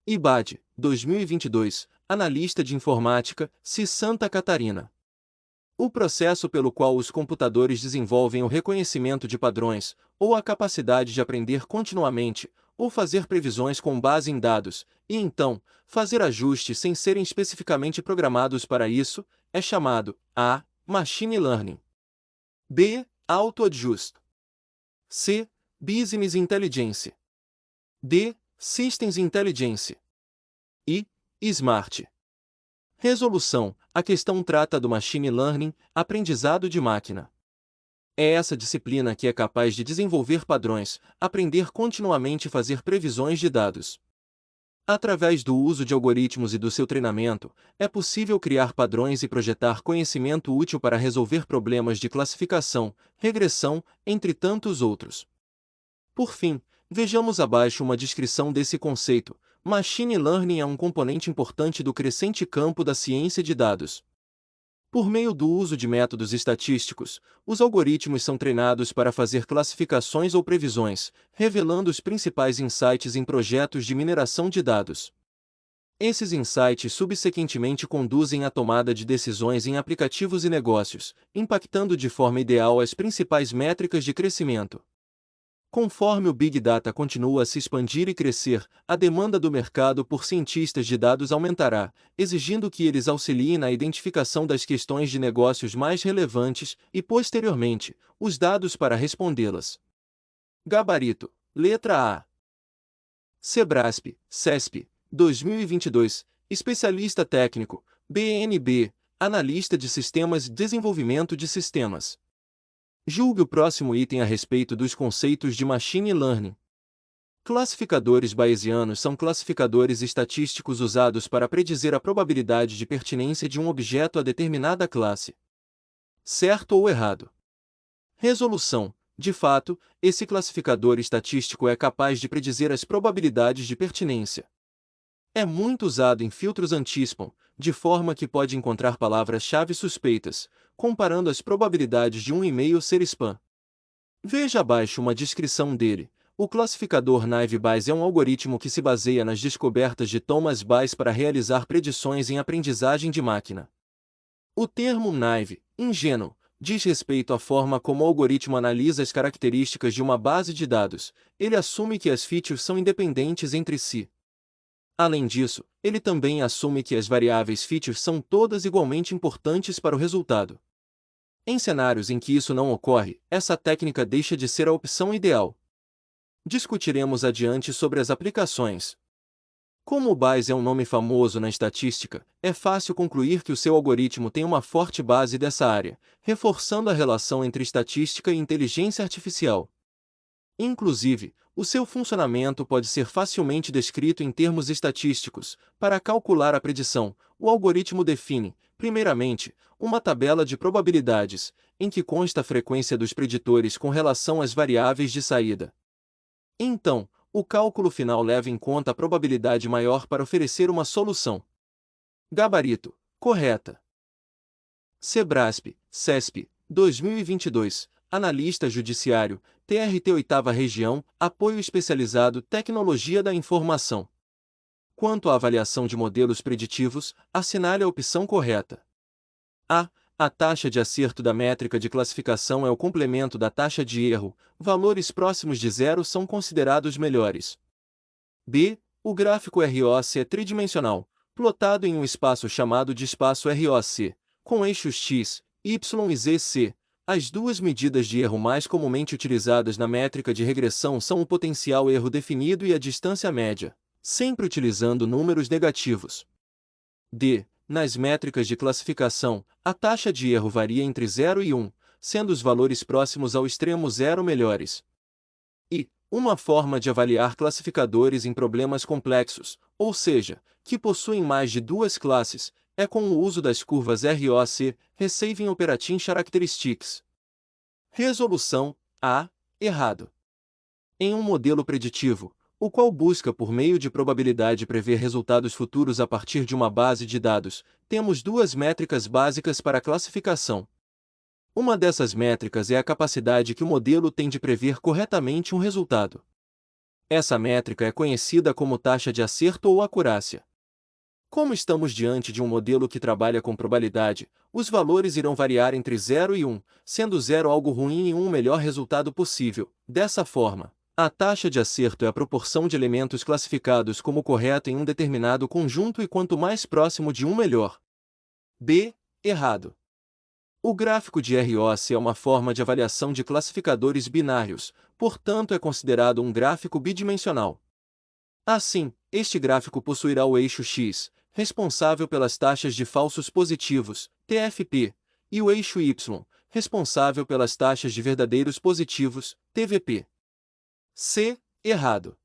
IBAD, 2022, Analista de Informática, CI Santa Catarina. O processo pelo qual os computadores desenvolvem o reconhecimento de padrões, ou a capacidade de aprender continuamente, ou fazer previsões com base em dados, e então, fazer ajustes sem serem especificamente programados para isso, é chamado A. Machine Learning. B. Auto-Adjust. C. Business Intelligence. D. Systems Intelligence. E. Smart. Resolução: a questão trata do Machine Learning, aprendizado de máquina. É essa disciplina que é capaz de desenvolver padrões, aprender continuamente e fazer previsões de dados. Através do uso de algoritmos e do seu treinamento, é possível criar padrões e projetar conhecimento útil para resolver problemas de classificação, regressão, entre tantos outros. Por fim, vejamos abaixo uma descrição desse conceito. Machine Learning é um componente importante do crescente campo da ciência de dados. Por meio do uso de métodos estatísticos, os algoritmos são treinados para fazer classificações ou previsões, revelando os principais insights em projetos de mineração de dados. Esses insights subsequentemente conduzem à tomada de decisões em aplicativos e negócios, impactando de forma ideal as principais métricas de crescimento. Conforme o Big Data continua a se expandir e crescer, a demanda do mercado por cientistas de dados aumentará, exigindo que eles auxiliem na identificação das questões de negócios mais relevantes e, posteriormente, os dados para respondê-las. Gabarito: letra A. Sebrasp, CESP, 2022, Especialista Técnico, BNB, Analista de Sistemas e Desenvolvimento de Sistemas. Julgue o próximo item a respeito dos conceitos de Machine Learning. Classificadores bayesianos são classificadores estatísticos usados para predizer a probabilidade de pertinência de um objeto a determinada classe. Certo ou errado? Resolução: de fato, esse classificador estatístico é capaz de predizer as probabilidades de pertinência. É muito usado em filtros anti-spam, de forma que pode encontrar palavras-chave suspeitas, comparando as probabilidades de um e-mail ser spam. Veja abaixo uma descrição dele. O classificador Naive Bayes é um algoritmo que se baseia nas descobertas de Thomas Bayes para realizar predições em aprendizagem de máquina. O termo naive, ingênuo, diz respeito à forma como o algoritmo analisa as características de uma base de dados. Ele assume que as features são independentes entre si. Além disso, ele também assume que as variáveis features são todas igualmente importantes para o resultado. Em cenários em que isso não ocorre, essa técnica deixa de ser a opção ideal. Discutiremos adiante sobre as aplicações. Como o Bayes é um nome famoso na estatística, é fácil concluir que o seu algoritmo tem uma forte base dessa área, reforçando a relação entre estatística e inteligência artificial. Inclusive, o seu funcionamento pode ser facilmente descrito em termos estatísticos. Para calcular a predição, o algoritmo define, primeiramente, uma tabela de probabilidades, em que consta a frequência dos preditores com relação às variáveis de saída. Então, o cálculo final leva em conta a probabilidade maior para oferecer uma solução. Gabarito: correta. Sebrasp, CESP, 2022, Analista Judiciário, TRT 8ª Região, Apoio Especializado Tecnologia da Informação. Quanto à avaliação de modelos preditivos, assinale a opção correta. A. A taxa de acerto da métrica de classificação é o complemento da taxa de erro, valores próximos de zero são considerados melhores. B. O gráfico ROC é tridimensional, plotado em um espaço chamado de espaço ROC, com eixos x, y e z. As duas medidas de erro mais comumente utilizadas na métrica de regressão são o potencial erro definido e a distância média, sempre utilizando números negativos. D. Nas métricas de classificação, a taxa de erro varia entre 0 e 1, sendo os valores próximos ao extremo zero melhores. E. Uma forma de avaliar classificadores em problemas complexos, ou seja, que possuem mais de duas classes, é com o uso das curvas ROC, Receiving Operating Characteristics. Resolução: A. Errado. Em um modelo preditivo, o qual busca por meio de probabilidade prever resultados futuros a partir de uma base de dados, temos duas métricas básicas para a classificação. Uma dessas métricas é a capacidade que o modelo tem de prever corretamente um resultado. Essa métrica é conhecida como taxa de acerto ou acurácia. Como estamos diante de um modelo que trabalha com probabilidade, os valores irão variar entre 0 e 1, sendo 0 algo ruim e 1 o melhor resultado possível. Dessa forma, a taxa de acerto é a proporção de elementos classificados como correto em um determinado conjunto e quanto mais próximo de um melhor. B. Errado. O gráfico de ROC é uma forma de avaliação de classificadores binários, portanto é considerado um gráfico bidimensional. Assim, este gráfico possuirá o eixo X, responsável pelas taxas de falsos positivos, TFP, e o eixo Y, responsável pelas taxas de verdadeiros positivos, TVP. C. Errado.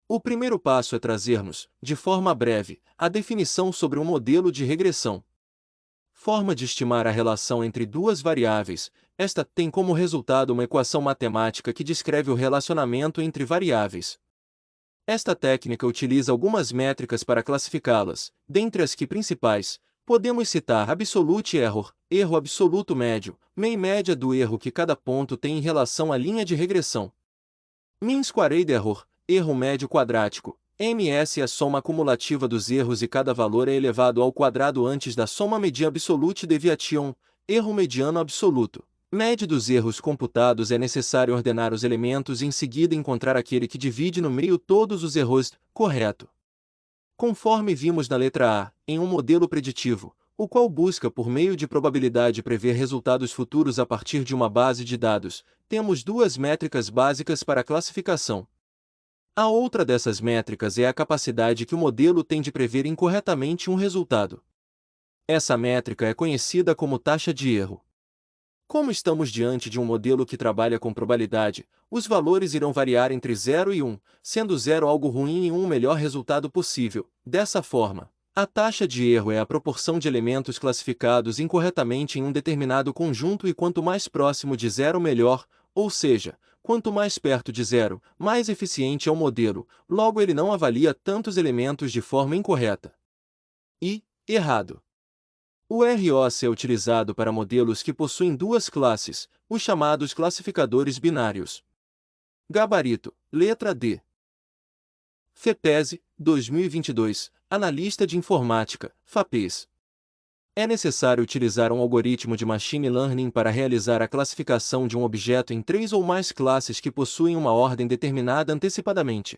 O primeiro passo é trazermos, de forma breve, a definição sobre um modelo de regressão. Forma de estimar a relação entre duas variáveis. Esta tem como resultado uma equação matemática que descreve o relacionamento entre variáveis. Esta técnica utiliza algumas métricas para classificá-las, dentre as que principais, podemos citar absolute error, erro absoluto médio, meia média do erro que cada ponto tem em relação à linha de regressão. Mean Squared Error, erro médio quadrático. MS é a soma acumulativa dos erros e cada valor é elevado ao quadrado antes da soma median absolute deviation, erro mediano absoluto. Média dos erros computados é necessário ordenar os elementos e em seguida encontrar aquele que divide no meio todos os erros, correto. Conforme vimos na letra A, em um modelo preditivo, o qual busca por meio de probabilidade prever resultados futuros a partir de uma base de dados, temos duas métricas básicas para a classificação. A outra dessas métricas é a capacidade que o modelo tem de prever incorretamente um resultado. Essa métrica é conhecida como taxa de erro. Como estamos diante de um modelo que trabalha com probabilidade, os valores irão variar entre 0 e 1, sendo 0 algo ruim e 1 o melhor resultado possível. Dessa forma, a taxa de erro é a proporção de elementos classificados incorretamente em um determinado conjunto e quanto mais próximo de 0 melhor, ou seja, quanto mais perto de 0, mais eficiente é o modelo, logo ele não avalia tantos elementos de forma incorreta. E, errado. O ROC é utilizado para modelos que possuem duas classes, os chamados classificadores binários. Gabarito, letra D. FEPESE, 2022, Analista de Informática, FAPES. É necessário utilizar um algoritmo de machine learning para realizar a classificação de um objeto em 3 ou mais classes que possuem uma ordem determinada antecipadamente.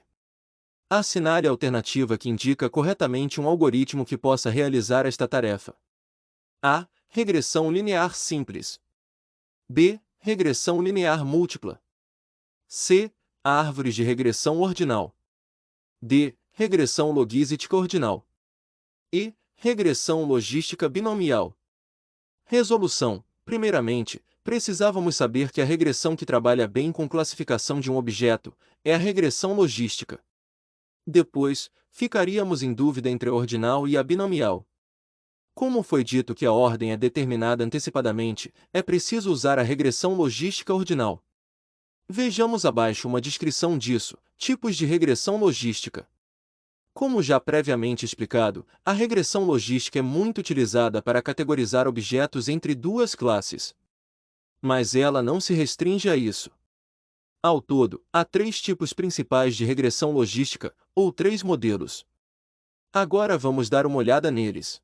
Assinale a alternativa que indica corretamente um algoritmo que possa realizar esta tarefa. A. Regressão linear simples. B. Regressão linear múltipla. C. Árvores de regressão ordinal. D. Regressão logística ordinal. E. Regressão logística binomial. Resolução. Primeiramente, precisávamos saber que a regressão que trabalha bem com classificação de um objeto é a regressão logística. Depois, ficaríamos em dúvida entre a ordinal e a binomial. Como foi dito que a ordem é determinada antecipadamente, é preciso usar a regressão logística ordinal. Vejamos abaixo uma descrição disso, tipos de regressão logística. Como já previamente explicado, a regressão logística é muito utilizada para categorizar objetos entre duas classes. Mas ela não se restringe a isso. Ao todo, há 3 tipos principais de regressão logística, ou 3 modelos. Agora vamos dar uma olhada neles.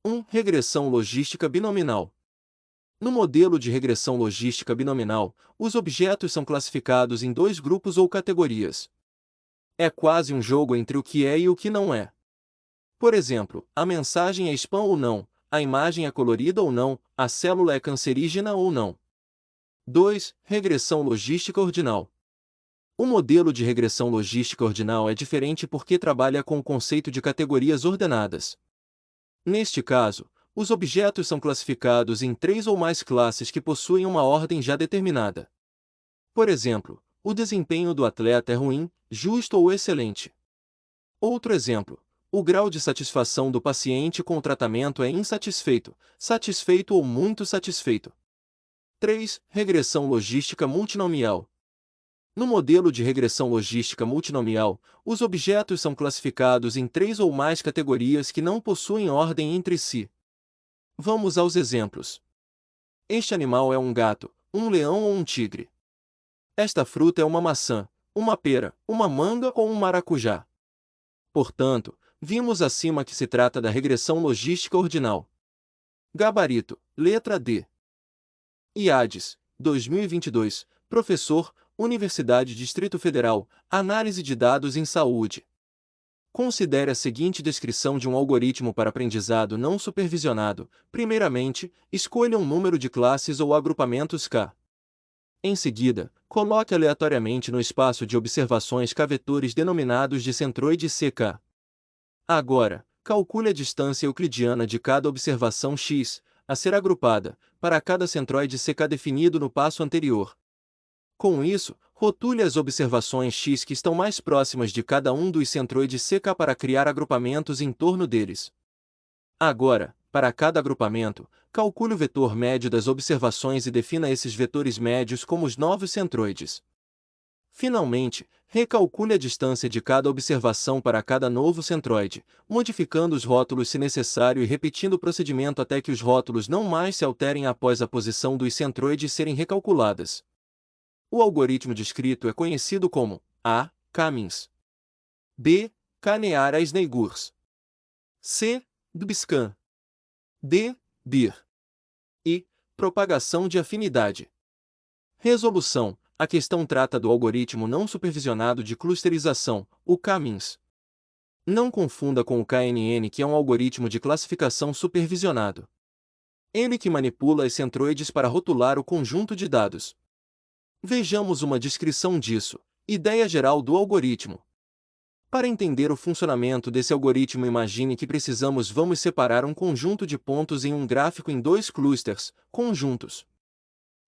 1. Regressão logística binominal. No modelo de regressão logística binominal, os objetos são classificados em 2 grupos ou categorias. É quase um jogo entre o que é e o que não é. Por exemplo, a mensagem é spam ou não, a imagem é colorida ou não, a célula é cancerígena ou não. 2. Regressão logística ordinal. O modelo de regressão logística ordinal é diferente porque trabalha com o conceito de categorias ordenadas. Neste caso, os objetos são classificados em 3 ou mais classes que possuem uma ordem já determinada. Por exemplo, o desempenho do atleta é ruim, justo ou excelente. Outro exemplo, o grau de satisfação do paciente com o tratamento é insatisfeito, satisfeito ou muito satisfeito. 3. Regressão logística multinomial. No modelo de regressão logística multinomial, os objetos são classificados em 3 ou mais categorias que não possuem ordem entre si. Vamos aos exemplos. Este animal é um gato, um leão ou um tigre. Esta fruta é uma maçã, uma pera, uma manga ou um maracujá. Portanto, vimos acima que se trata da regressão logística ordinal. Gabarito, letra D. IADES, 2022, professor, Universidade Distrito Federal, Análise de dados em saúde. Considere a seguinte descrição de um algoritmo para aprendizado não supervisionado. Primeiramente, escolha um número de classes ou agrupamentos K. Em seguida, coloque aleatoriamente no espaço de observações K vetores denominados de centroide CK. Agora, calcule a distância euclidiana de cada observação X, a ser agrupada, para cada centroide CK definido no passo anterior. Com isso, rotule as observações X que estão mais próximas de cada um dos centroides CK para criar agrupamentos em torno deles. Agora, para cada agrupamento, calcule o vetor médio das observações e defina esses vetores médios como os novos centroides. Finalmente, recalcule a distância de cada observação para cada novo centroide, modificando os rótulos se necessário e repetindo o procedimento até que os rótulos não mais se alterem após a posição dos centroides serem recalculadas. O algoritmo descrito é conhecido como A. K-means, B. K-nearest neighbors, C. BSCAN, D. BIR e propagação de afinidade. Resolução. A questão trata do algoritmo não supervisionado de clusterização, o K-means. Não confunda com o KNN, que é um algoritmo de classificação supervisionado. Ele que manipula as centroides para rotular o conjunto de dados. Vejamos uma descrição disso. Ideia geral do algoritmo. Para entender o funcionamento desse algoritmo, imagine que vamos separar um conjunto de pontos em um gráfico em dois clusters, conjuntos.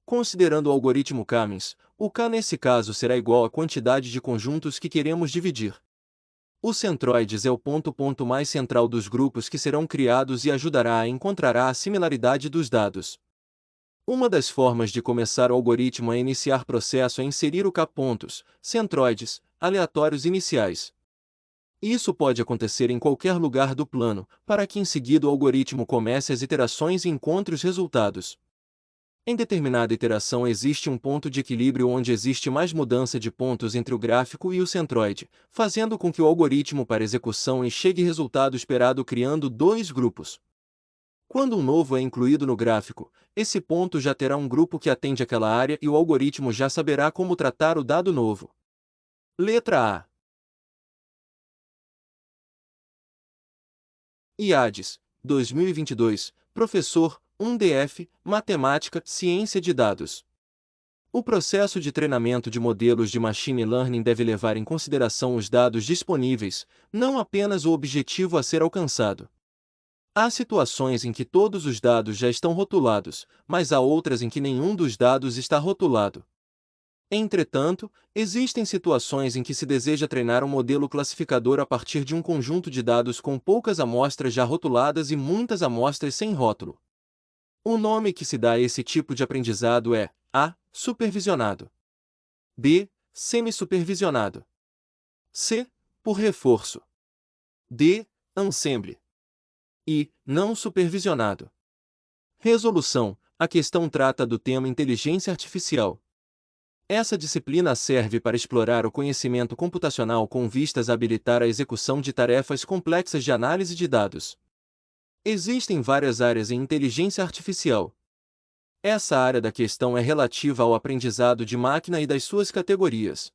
Considerando o algoritmo K-means, o K nesse caso será igual à quantidade de conjuntos que queremos dividir. O centroides é o ponto mais central dos grupos que serão criados e ajudará a encontrar a similaridade dos dados. Uma das formas de começar o algoritmo a iniciar processo é inserir o K-pontos, centroides, aleatórios iniciais. Isso pode acontecer em qualquer lugar do plano, para que em seguida o algoritmo comece as iterações e encontre os resultados. Em determinada iteração existe um ponto de equilíbrio onde existe mais mudança de pontos entre o gráfico e o centroide, fazendo com que o algoritmo para execução chegue ao resultado esperado criando dois grupos. Quando um novo é incluído no gráfico, esse ponto já terá um grupo que atende àquela área e o algoritmo já saberá como tratar o dado novo. Letra A. IADES, 2022, professor, 1DF, Matemática, Ciência de Dados. O processo de treinamento de modelos de machine learning deve levar em consideração os dados disponíveis, não apenas o objetivo a ser alcançado. Há situações em que todos os dados já estão rotulados, mas há outras em que nenhum dos dados está rotulado. Entretanto, existem situações em que se deseja treinar um modelo classificador a partir de um conjunto de dados com poucas amostras já rotuladas e muitas amostras sem rótulo. O nome que se dá a esse tipo de aprendizado é A. Supervisionado, B. Semi-supervisionado, C. Por reforço, D. Ensemble e não supervisionado. Resolução. A questão trata do tema inteligência artificial. Essa disciplina serve para explorar o conhecimento computacional com vistas a habilitar a execução de tarefas complexas de análise de dados. Existem várias áreas em inteligência artificial. Essa área da questão é relativa ao aprendizado de máquina e das suas categorias.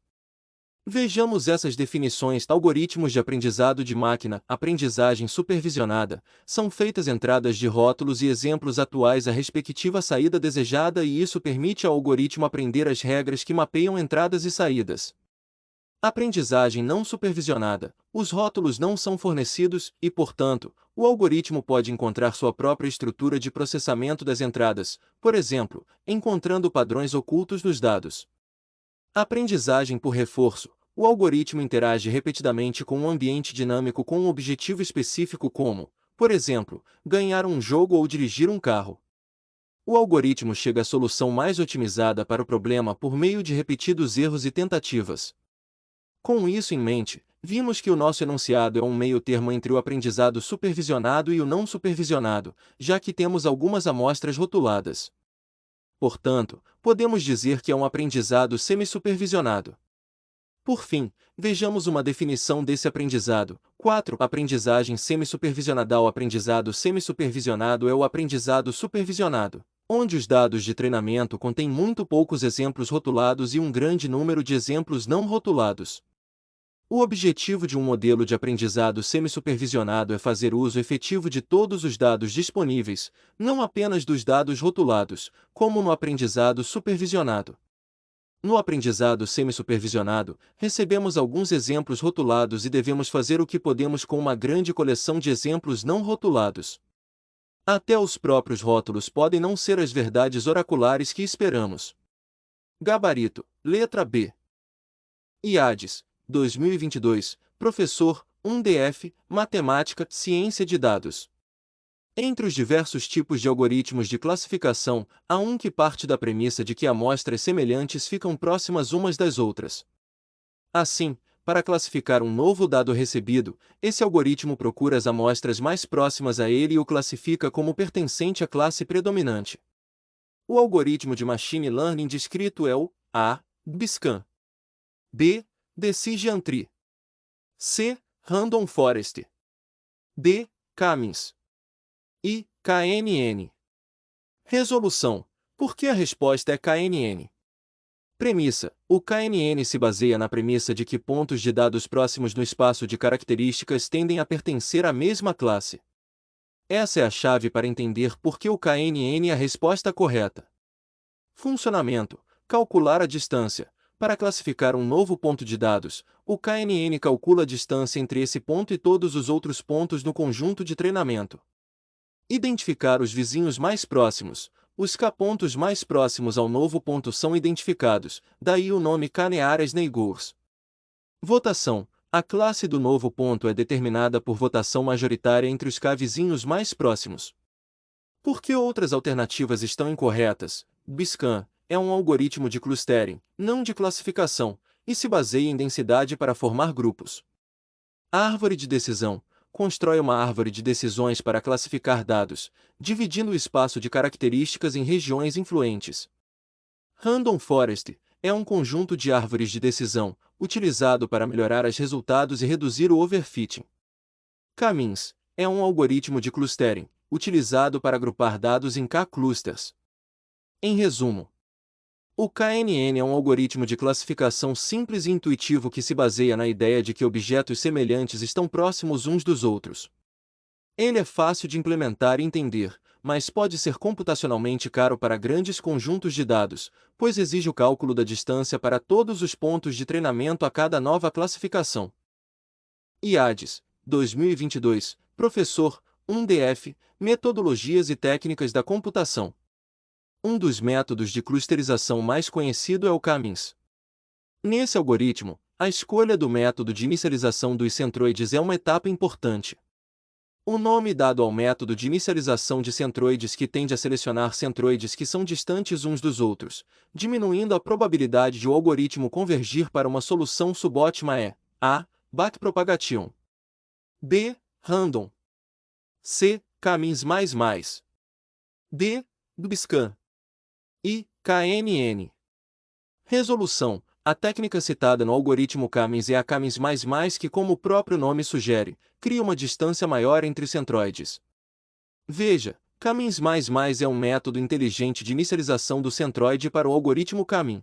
Vejamos essas definições. Algoritmos de aprendizado de máquina, aprendizagem supervisionada, são feitas entradas de rótulos e exemplos atuais à respectiva saída desejada e isso permite ao algoritmo aprender as regras que mapeiam entradas e saídas. Aprendizagem não supervisionada. Os rótulos não são fornecidos e, portanto, o algoritmo pode encontrar sua própria estrutura de processamento das entradas, por exemplo, encontrando padrões ocultos nos dados. Aprendizagem por reforço. O algoritmo interage repetidamente com um ambiente dinâmico com um objetivo específico como, por exemplo, ganhar um jogo ou dirigir um carro. O algoritmo chega à solução mais otimizada para o problema por meio de repetidos erros e tentativas. Com isso em mente, vimos que o nosso enunciado é um meio-termo entre o aprendizado supervisionado e o não supervisionado, já que temos algumas amostras rotuladas. Portanto, podemos dizer que é um aprendizado semi-supervisionado. Por fim, vejamos uma definição desse aprendizado. 4. Aprendizagem semi-supervisionada. O aprendizado semi-supervisionado é o aprendizado supervisionado, onde os dados de treinamento contêm muito poucos exemplos rotulados e um grande número de exemplos não rotulados. O objetivo de um modelo de aprendizado semi-supervisionado é fazer uso efetivo de todos os dados disponíveis, não apenas dos dados rotulados, como no aprendizado supervisionado. No aprendizado semi-supervisionado, recebemos alguns exemplos rotulados e devemos fazer o que podemos com uma grande coleção de exemplos não rotulados. Até os próprios rótulos podem não ser as verdades oraculares que esperamos. Gabarito, letra B. IADES, 2022, professor, 1DF, Matemática, Ciência de Dados. Entre os diversos tipos de algoritmos de classificação, há um que parte da premissa de que amostras semelhantes ficam próximas umas das outras. Assim, para classificar um novo dado recebido, esse algoritmo procura as amostras mais próximas a ele e o classifica como pertencente à classe predominante. O algoritmo de Machine Learning descrito é o A. Bayesian, B. Decision Tree, C. Random Forest, D. K-means e KNN. Resolução: por que a resposta é KNN? Premissa: o KNN se baseia na premissa de que pontos de dados próximos no espaço de características tendem a pertencer à mesma classe. Essa é a chave para entender por que o KNN é a resposta correta. Funcionamento: calcular a distância. Para classificar um novo ponto de dados, o KNN calcula a distância entre esse ponto e todos os outros pontos no conjunto de treinamento. Identificar os vizinhos mais próximos. Os k-pontos mais próximos ao novo ponto são identificados, daí o nome k-nearest neighbors. Votação: a classe do novo ponto é determinada por votação majoritária entre os k-vizinhos mais próximos. Por que outras alternativas estão incorretas? Bayesian é um algoritmo de clustering, não de classificação, e se baseia em densidade para formar grupos. Árvore de decisão: constrói uma árvore de decisões para classificar dados, dividindo o espaço de características em regiões influentes. Random Forest é um conjunto de árvores de decisão, utilizado para melhorar os resultados e reduzir o overfitting. K-means é um algoritmo de clustering, utilizado para agrupar dados em K-clusters. Em resumo, o KNN é um algoritmo de classificação simples e intuitivo que se baseia na ideia de que objetos semelhantes estão próximos uns dos outros. Ele é fácil de implementar e entender, mas pode ser computacionalmente caro para grandes conjuntos de dados, pois exige o cálculo da distância para todos os pontos de treinamento a cada nova classificação. IADES, 2022, professor, 1DF, Metodologias e Técnicas da Computação. Um dos métodos de clusterização mais conhecido é o K-means. Nesse algoritmo, a escolha do método de inicialização dos centroides é uma etapa importante. O nome dado ao método de inicialização de centroides que tende a selecionar centroides que são distantes uns dos outros, diminuindo a probabilidade de o algoritmo convergir para uma solução subótima é A. Backpropagation, B. Random, C. K-means mais, D. Bayesian e KNN. Resolução: a técnica citada no algoritmo K-means é a K-means que, como o próprio nome sugere, cria uma distância maior entre centroides. Veja, K-means é um método inteligente de inicialização do centroide para o algoritmo K-mean.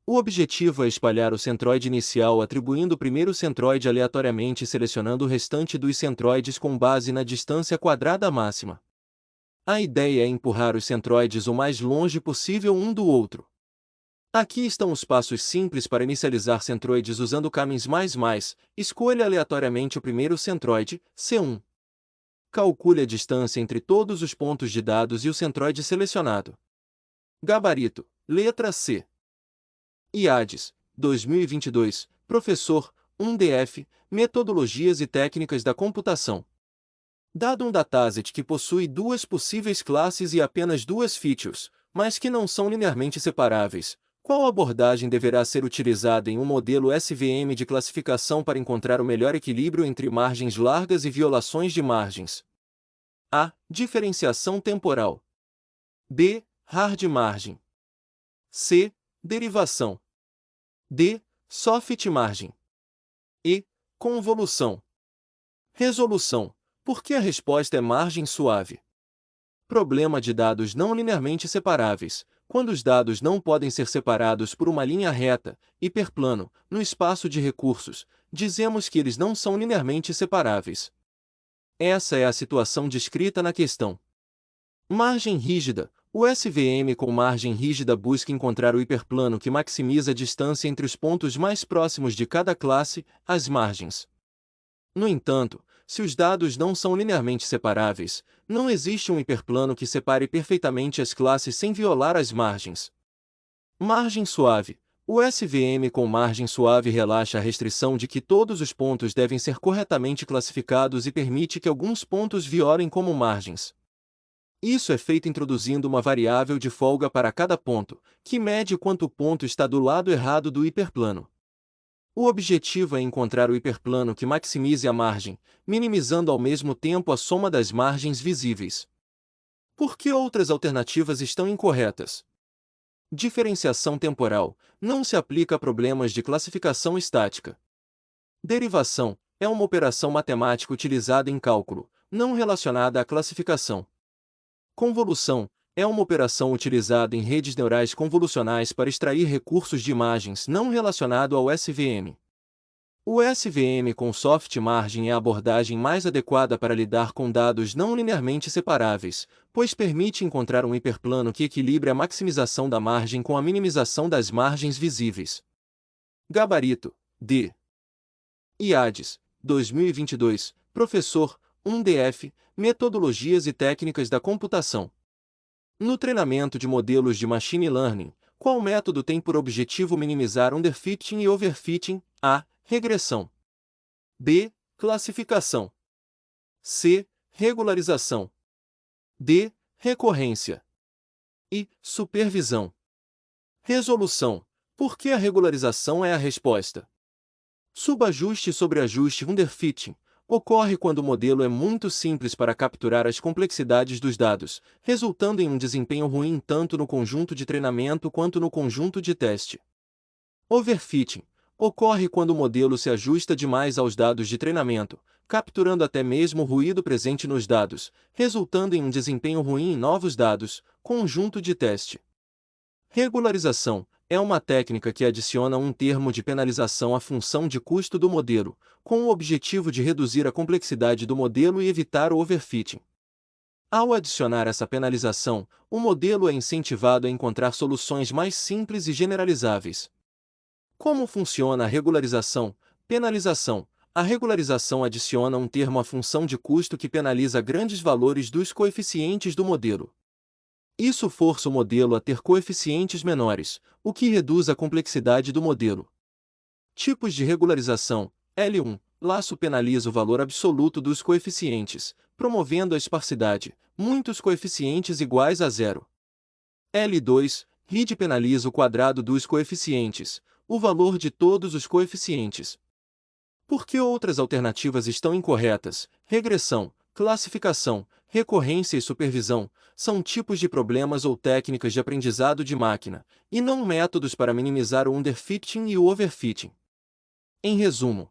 O objetivo é espalhar o centroide inicial atribuindo o primeiro centroide aleatoriamente e selecionando o restante dos centroides com base na distância quadrada máxima. A ideia é empurrar os centroides o mais longe possível um do outro. Aqui estão os passos simples para inicializar centroides usando K-means. Escolha aleatoriamente o primeiro centroide, C1. Calcule a distância entre todos os pontos de dados e o centroide selecionado. Gabarito, letra C. IADES, 2022, professor, 1DF, Metodologias e Técnicas da Computação. Dado um dataset que possui duas possíveis classes e apenas duas features, mas que não são linearmente separáveis, qual abordagem deverá ser utilizada em um modelo SVM de classificação para encontrar o melhor equilíbrio entre margens largas e violações de margens? A. Diferenciação temporal. B. Hard margin. C. Derivação. D. Soft margem. E convolução. Resolução. Por que a resposta é margem suave? Problema de dados não linearmente separáveis. Quando os dados não podem ser separados por uma linha reta, hiperplano, no espaço de recursos, dizemos que eles não são linearmente separáveis. Essa é a situação descrita na questão. Margem rígida. O SVM com margem rígida busca encontrar o hiperplano que maximiza a distância entre os pontos mais próximos de cada classe, as margens. No entanto, se os dados não são linearmente separáveis, não existe um hiperplano que separe perfeitamente as classes sem violar as margens. Margem suave. O SVM com margem suave relaxa a restrição de que todos os pontos devem ser corretamente classificados e permite que alguns pontos violem como margens. Isso é feito introduzindo uma variável de folga para cada ponto, que mede quanto o ponto está do lado errado do hiperplano. O objetivo é encontrar o hiperplano que maximize a margem, minimizando ao mesmo tempo a soma das margens visíveis. Por que outras alternativas estão incorretas? Diferenciação temporal não se aplica a problemas de classificação estática. Derivação é uma operação matemática utilizada em cálculo, não relacionada à classificação. Convolução é uma operação utilizada em redes neurais convolucionais para extrair recursos de imagens não relacionado ao SVM. O SVM com soft margem é a abordagem mais adequada para lidar com dados não linearmente separáveis, pois permite encontrar um hiperplano que equilibre a maximização da margem com a minimização das margens visíveis. Gabarito, D. IADES, 2022, professor, 1DF, Metodologias e Técnicas da Computação. No treinamento de modelos de Machine Learning, qual método tem por objetivo minimizar underfitting e overfitting? A. Regressão. B. Classificação. C. Regularização. D. Recorrência. E. Supervisão. Resolução. Por que a regularização é a resposta? Subajuste sobre ajuste underfitting ocorre quando o modelo é muito simples para capturar as complexidades dos dados, resultando em um desempenho ruim tanto no conjunto de treinamento quanto no conjunto de teste. Overfitting ocorre quando o modelo se ajusta demais aos dados de treinamento, capturando até mesmo o ruído presente nos dados, resultando em um desempenho ruim em novos dados, conjunto de teste. Regularização é uma técnica que adiciona um termo de penalização à função de custo do modelo, com o objetivo de reduzir a complexidade do modelo e evitar o overfitting. Ao adicionar essa penalização, o modelo é incentivado a encontrar soluções mais simples e generalizáveis. Como funciona a regularização? Penalização. A regularização adiciona um termo à função de custo que penaliza grandes valores dos coeficientes do modelo. Isso força o modelo a ter coeficientes menores, o que reduz a complexidade do modelo. Tipos de regularização. L1. Laço penaliza o valor absoluto dos coeficientes, promovendo a esparsidade, muitos coeficientes iguais a zero. L2. RID penaliza o quadrado dos coeficientes, o valor de todos os coeficientes. Por que outras alternativas estão incorretas? Regressão, classificação, recorrência e supervisão são tipos de problemas ou técnicas de aprendizado de máquina, e não métodos para minimizar o underfitting e o overfitting. Em resumo,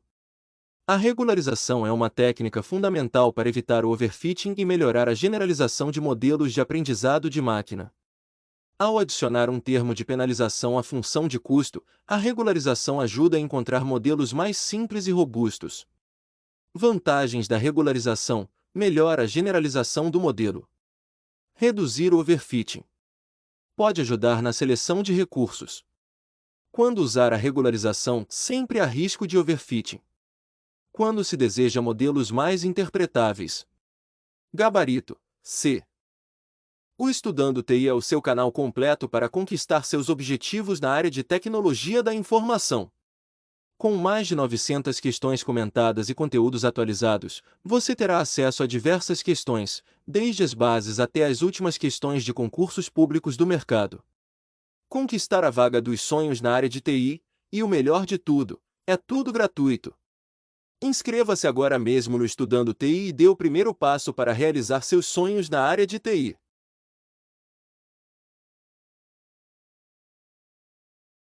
a regularização é uma técnica fundamental para evitar o overfitting e melhorar a generalização de modelos de aprendizado de máquina. Ao adicionar um termo de penalização à função de custo, a regularização ajuda a encontrar modelos mais simples e robustos. Vantagens da regularização: melhora a generalização do modelo. Reduzir o overfitting. Pode ajudar na seleção de recursos. Quando usar a regularização, sempre há risco de overfitting. Quando se deseja modelos mais interpretáveis. Gabarito, C. O Estudando TI é o seu canal completo para conquistar seus objetivos na área de tecnologia da informação. Com mais de 900 questões comentadas e conteúdos atualizados, você terá acesso a diversas questões, desde as bases até as últimas questões de concursos públicos do mercado. Conquistar a vaga dos sonhos na área de TI, e o melhor de tudo, é tudo gratuito. Inscreva-se agora mesmo no Estudando TI e dê o primeiro passo para realizar seus sonhos na área de TI.